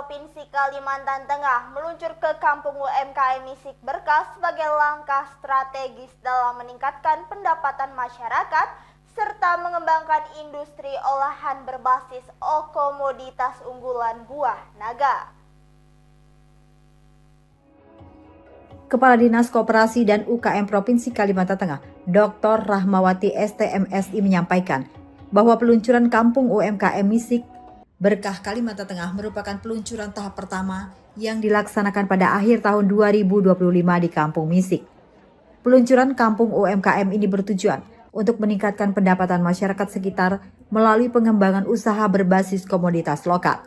Provinsi Kalimantan Tengah meluncur ke Kampung UMKM Misik Berkah sebagai langkah strategis dalam meningkatkan pendapatan masyarakat serta mengembangkan industri olahan berbasis komoditas unggulan buah naga. Kepala Dinas Koperasi dan UKM Provinsi Kalimantan Tengah, Dr. Rahmawati STMSI menyampaikan bahwa peluncuran Kampung UMKM Misik Berkah Kalimantan Tengah merupakan peluncuran tahap pertama yang dilaksanakan pada akhir tahun 2025 di Kampung Misik. Peluncuran Kampung UMKM ini bertujuan untuk meningkatkan pendapatan masyarakat sekitar melalui pengembangan usaha berbasis komoditas lokal.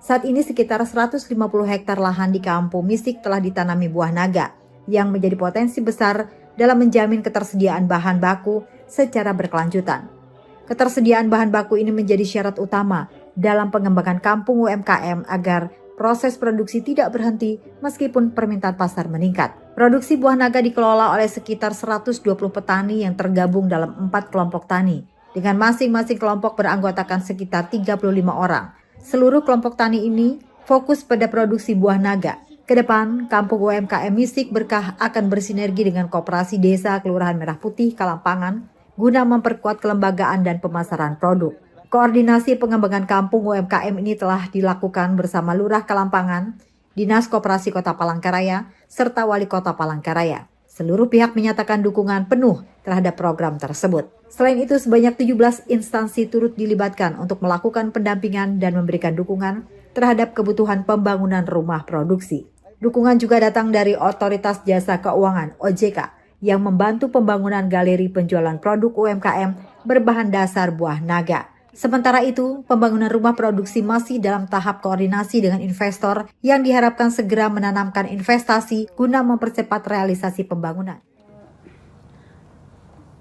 Saat ini sekitar 150 hektar lahan di Kampung Misik telah ditanami buah naga yang menjadi potensi besar dalam menjamin ketersediaan bahan baku secara berkelanjutan. Ketersediaan bahan baku ini menjadi syarat utama dalam pengembangan kampung UMKM agar proses produksi tidak berhenti meskipun permintaan pasar meningkat. Produksi buah naga dikelola oleh sekitar 120 petani yang tergabung dalam 4 kelompok tani, dengan masing-masing kelompok beranggotakan sekitar 35 orang. Seluruh kelompok tani ini fokus pada produksi buah naga. Kedepan, Kampung UMKM Misik Berkah akan bersinergi dengan Koperasi Desa Kelurahan Merah Putih Kalampangan guna memperkuat kelembagaan dan pemasaran produk. Koordinasi pengembangan kampung UMKM ini telah dilakukan bersama Lurah Kalampangan, Dinas Koperasi Kota Palangkaraya, serta Wali Kota Palangkaraya. Seluruh pihak menyatakan dukungan penuh terhadap program tersebut. Selain itu, sebanyak 17 instansi turut dilibatkan untuk melakukan pendampingan dan memberikan dukungan terhadap kebutuhan pembangunan rumah produksi. Dukungan juga datang dari Otoritas Jasa Keuangan (OJK) yang membantu pembangunan galeri penjualan produk UMKM berbahan dasar buah naga. Sementara itu, pembangunan rumah produksi masih dalam tahap koordinasi dengan investor yang diharapkan segera menanamkan investasi guna mempercepat realisasi pembangunan.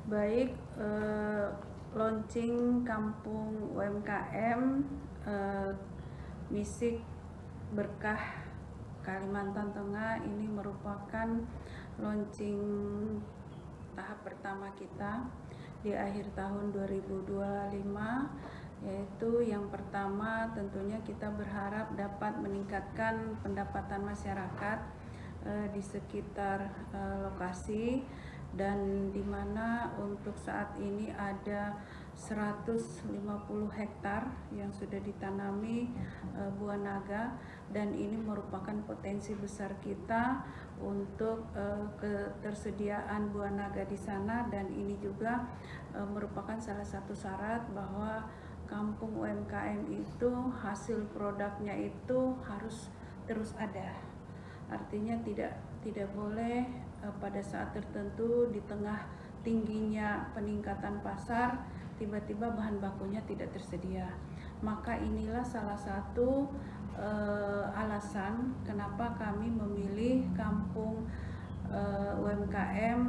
Baik, launching Kampung UMKM Misik Berkah Kalimantan Tengah ini merupakan launching tahap pertama kita di akhir tahun 2025, yaitu yang pertama tentunya kita berharap dapat meningkatkan pendapatan masyarakat di sekitar lokasi, dan di mana untuk saat ini ada 150 hektar yang sudah ditanami buah naga, dan ini merupakan potensi besar kita untuk ketersediaan buah naga di sana, dan ini juga merupakan salah satu syarat bahwa kampung UMKM itu hasil produknya itu harus terus ada. Artinya tidak boleh pada saat tertentu di tengah tingginya peningkatan pasar tiba-tiba bahan bakunya tidak tersedia. Maka inilah salah satu alasan kenapa kami memilih kampung UMKM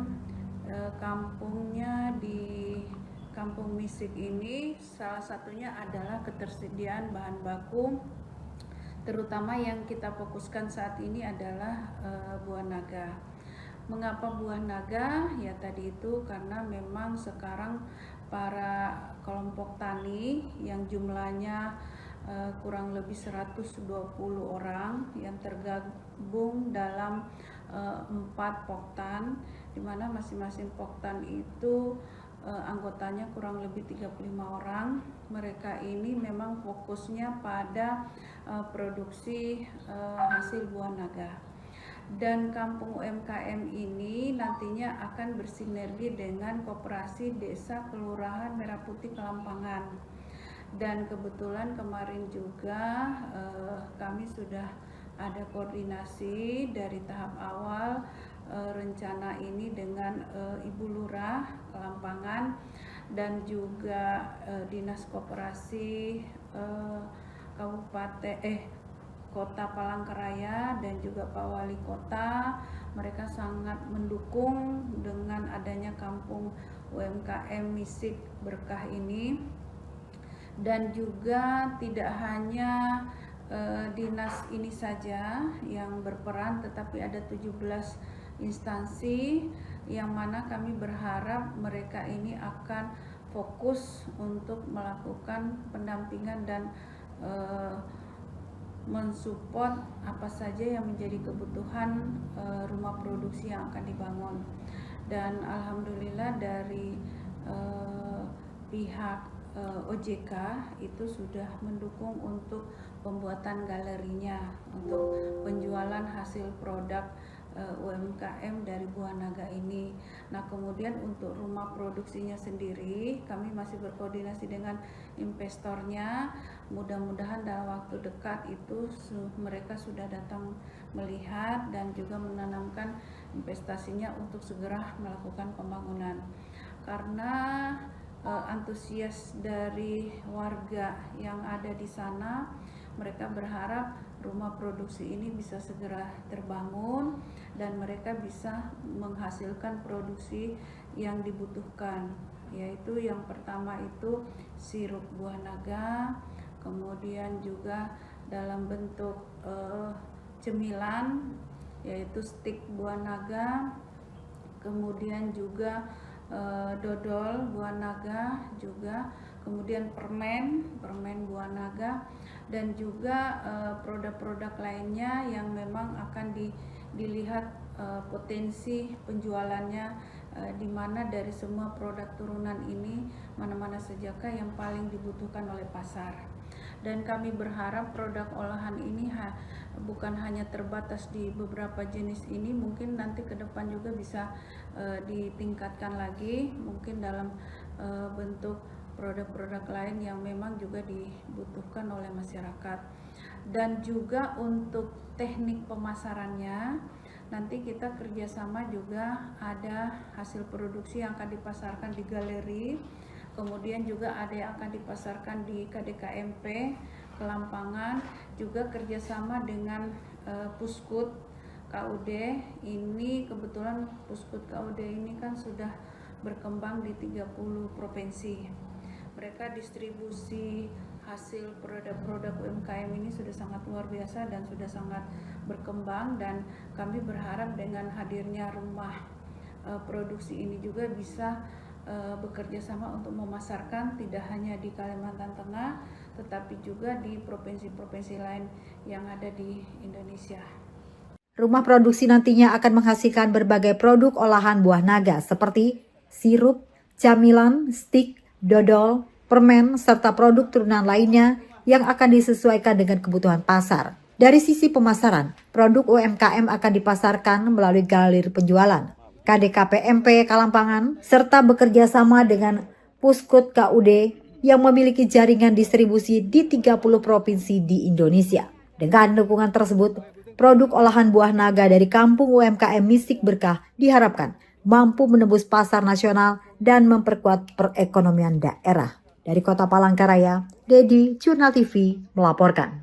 kampungnya di Kampung Misik ini. Salah satunya adalah ketersediaan bahan baku, terutama yang kita fokuskan saat ini adalah buah naga. Mengapa buah naga? Ya tadi itu karena memang sekarang para kelompok tani yang jumlahnya kurang lebih 120 orang yang tergabung dalam 4 poktan, di mana masing-masing poktan itu anggotanya kurang lebih 35 orang. Mereka ini memang fokusnya pada produksi hasil buah naga. Dan kampung UMKM ini nantinya akan bersinergi dengan Koperasi Desa Kelurahan Merah Putih Kalampangan. Dan kebetulan kemarin juga kami sudah ada koordinasi dari tahap awal rencana ini dengan Ibu Lurah Kalampangan dan juga Dinas Koperasi Kota Palangkaraya dan juga Pak Wali Kota. Mereka sangat mendukung dengan adanya kampung UMKM Misik Berkah ini. Dan juga tidak hanya dinas ini saja yang berperan, tetapi ada 17 instansi yang mana kami berharap mereka ini akan fokus untuk melakukan pendampingan dan mensupport apa saja yang menjadi kebutuhan rumah produksi yang akan dibangun. Dan alhamdulillah dari pihak OJK itu sudah mendukung untuk pembuatan galerinya untuk penjualan hasil produk UMKM dari Buah Naga ini. Nah, kemudian untuk rumah produksinya sendiri kami masih berkoordinasi dengan investornya. Mudah-mudahan dalam waktu dekat itu mereka sudah datang melihat dan juga menanamkan investasinya untuk segera melakukan pembangunan. Karena antusias dari warga yang ada di sana, mereka berharap rumah produksi ini bisa segera terbangun dan mereka bisa menghasilkan produksi yang dibutuhkan, yaitu yang pertama itu sirup buah naga, kemudian juga dalam bentuk cemilan yaitu stik buah naga, kemudian juga dodol buah naga juga, kemudian permen buah naga, dan juga produk-produk lainnya yang memang akan dilihat potensi penjualannya, di mana dari semua produk turunan ini mana-mana sajakah yang paling dibutuhkan oleh pasar. Dan kami berharap produk olahan ini bukan hanya terbatas di beberapa jenis ini, mungkin nanti ke depan juga bisa ditingkatkan lagi, mungkin dalam bentuk produk-produk lain yang memang juga dibutuhkan oleh masyarakat. Dan juga untuk teknik pemasarannya, nanti kita kerjasama juga ada hasil produksi yang akan dipasarkan di galeri, kemudian juga ada yang akan dipasarkan di KDKMP Kelampangan, juga kerjasama dengan Puskut KUD. Ini kebetulan Puskut KUD ini kan sudah berkembang di 30 provinsi. Mereka distribusi hasil produk-produk UMKM ini sudah sangat luar biasa dan sudah sangat berkembang, dan kami berharap dengan hadirnya rumah produksi ini juga bisa bekerja sama untuk memasarkan tidak hanya di Kalimantan Tengah tetapi juga di provinsi-provinsi lain yang ada di Indonesia. Rumah produksi nantinya akan menghasilkan berbagai produk olahan buah naga seperti sirup, camilan, stik, dodol, permen, serta produk turunan lainnya yang akan disesuaikan dengan kebutuhan pasar. Dari sisi pemasaran, produk UMKM akan dipasarkan melalui galeri penjualan, KDKPMP Kalampangan, serta bekerja sama dengan Puskut KUD yang memiliki jaringan distribusi di 30 provinsi di Indonesia. Dengan dukungan tersebut, produk olahan buah naga dari kampung UMKM Misik Berkah diharapkan mampu menembus pasar nasional dan memperkuat perekonomian daerah. Dari Kota Palangkaraya, Dedi, Jurnal TV melaporkan.